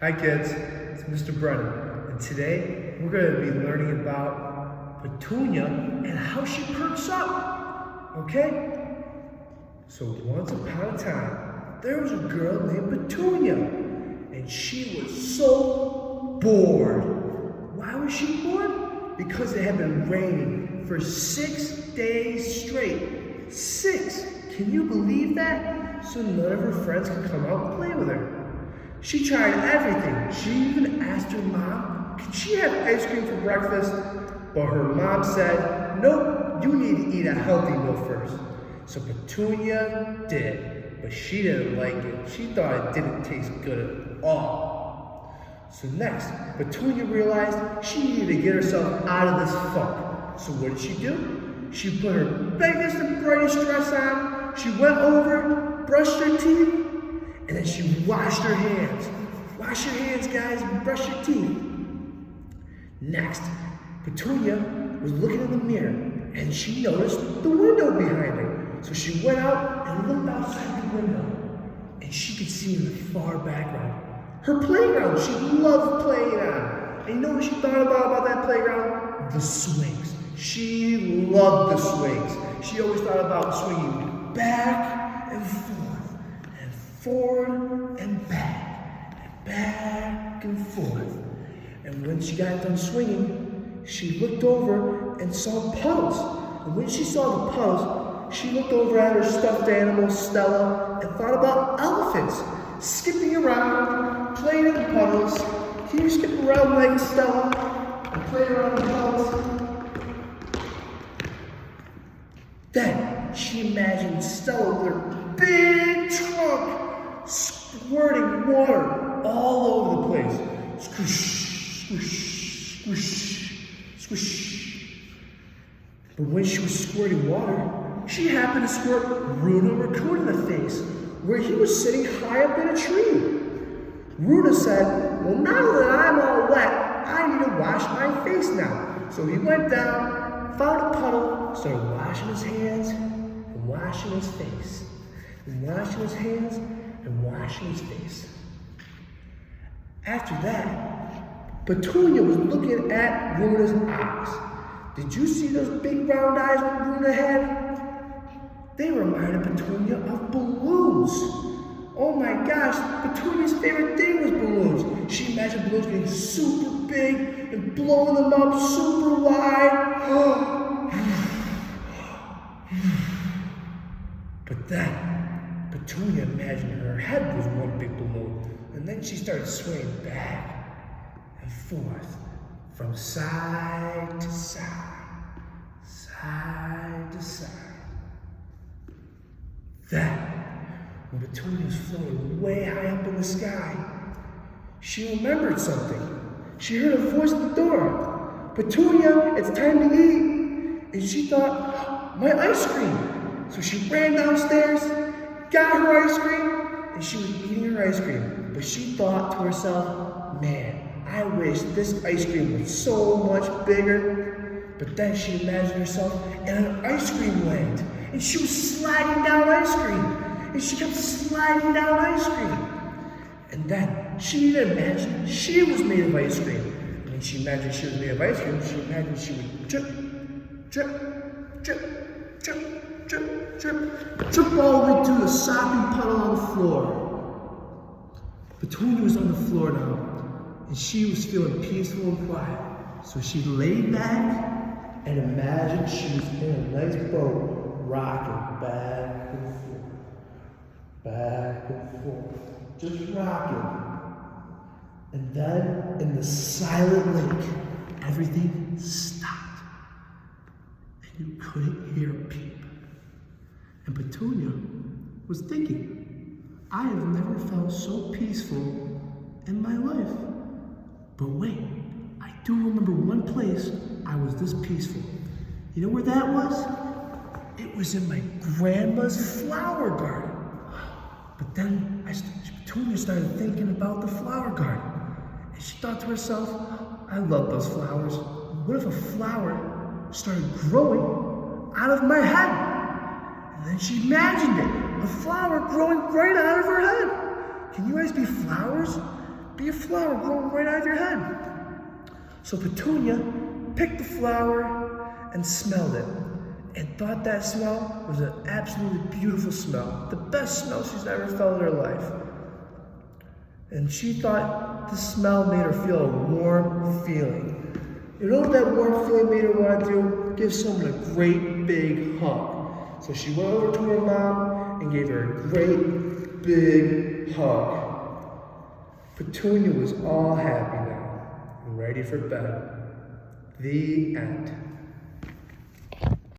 Hi kids, it's Mr. Brennan, and today we're going to be learning about Petunia and how she perks up, okay? So once upon a time, there was a girl named Petunia, and she was so bored. Why was she bored? Because it had been raining for 6 days straight. 6! Can you believe that? So none of her friends could come out and play with her. She tried everything. She even asked her mom, could she have ice cream for breakfast? But her mom said, nope, you need to eat a healthy meal first. So Petunia did, but she didn't like it. She thought it didn't taste good at all. So next, Petunia realized she needed to get herself out of this funk. So what did she do? She put her biggest and brightest dress on. She went over, brushed her teeth, and then she washed her hands. Wash your hands, guys, and brush your teeth. Next, Petunia was looking in the mirror, and she noticed the window behind her. So she went out and looked outside the window, and she could see in the far background her playground she loved playing on. And you know what she thought about that playground? The swings. She loved the swings. She always thought about swinging back and forth, and forward and back and forth. And when she got done swinging, she looked over and saw puddles. And when she saw the puddles, she looked over at her stuffed animal, Stella, and thought about elephants skipping around, playing in the puddles. Can you skip around like Stella and play around the puddles? Then she imagined Stella with her big trunk squirting water all over the place. Squish, squish, squish, squish. But when she was squirting water, she happened to squirt Runa Raccoon in the face, where he was sitting high up in a tree. Runa said, well, now that I'm all wet, I need to wash my face now. So he went down, found a puddle, started washing his hands and washing his face, and washing his hands and washing his face. After that, Petunia was looking at Runa's eyes. Did you see those big round eyes that Runa had? They reminded Petunia of balloons. Oh my gosh, Petunia's favorite thing was balloons. She imagined balloons getting super big and blowing them up super wide. But then, Petunia imagined her head was one big balloon, and then she started swaying back and forth from side to side, side to side. Then, when Petunia was floating way high up in the sky, she remembered something. She heard a voice at the door. Petunia, it's time to eat. And she thought, my ice cream. So she ran downstairs, got her ice cream, and she was eating her ice cream. But she thought to herself, man, I wish this ice cream was so much bigger. But then she imagined herself in an ice cream land, and she was sliding down ice cream. And she kept sliding down ice cream. And then she didn't imagine she was made of ice cream. And when she imagined she was made of ice cream, she imagined she would drip, drip, drip, drip, drip, drip, drip all the way to the soppy puddle on the floor. Petunia was on the floor now, and she was feeling peaceful and quiet. So she laid back and imagined she was in a nice boat, rocking back and forth, back and forth, just rocking. And then, in the silent lake, everything stopped, and you couldn't hear a peep. And Petunia was thinking, I have never felt so peaceful in my life. But wait, I do remember one place I was this peaceful. You know where that was? It was in my grandma's flower garden. But then Petunia started thinking about the flower garden. And she thought to herself, I love those flowers. What if a flower started growing out of my head? And then she imagined it, a flower growing right out of her head. Can you guys be flowers? Be be a flower growing right out of your head. So Petunia picked the flower and smelled it, and thought that smell was an absolutely beautiful smell, the best smell she's ever felt in her life. And she thought the smell made her feel a warm feeling. You know what that warm feeling made her want to do? Give someone a great big hug. So she went over to her mom and gave her a great big hug. Petunia was all happy now and ready for bed. The end.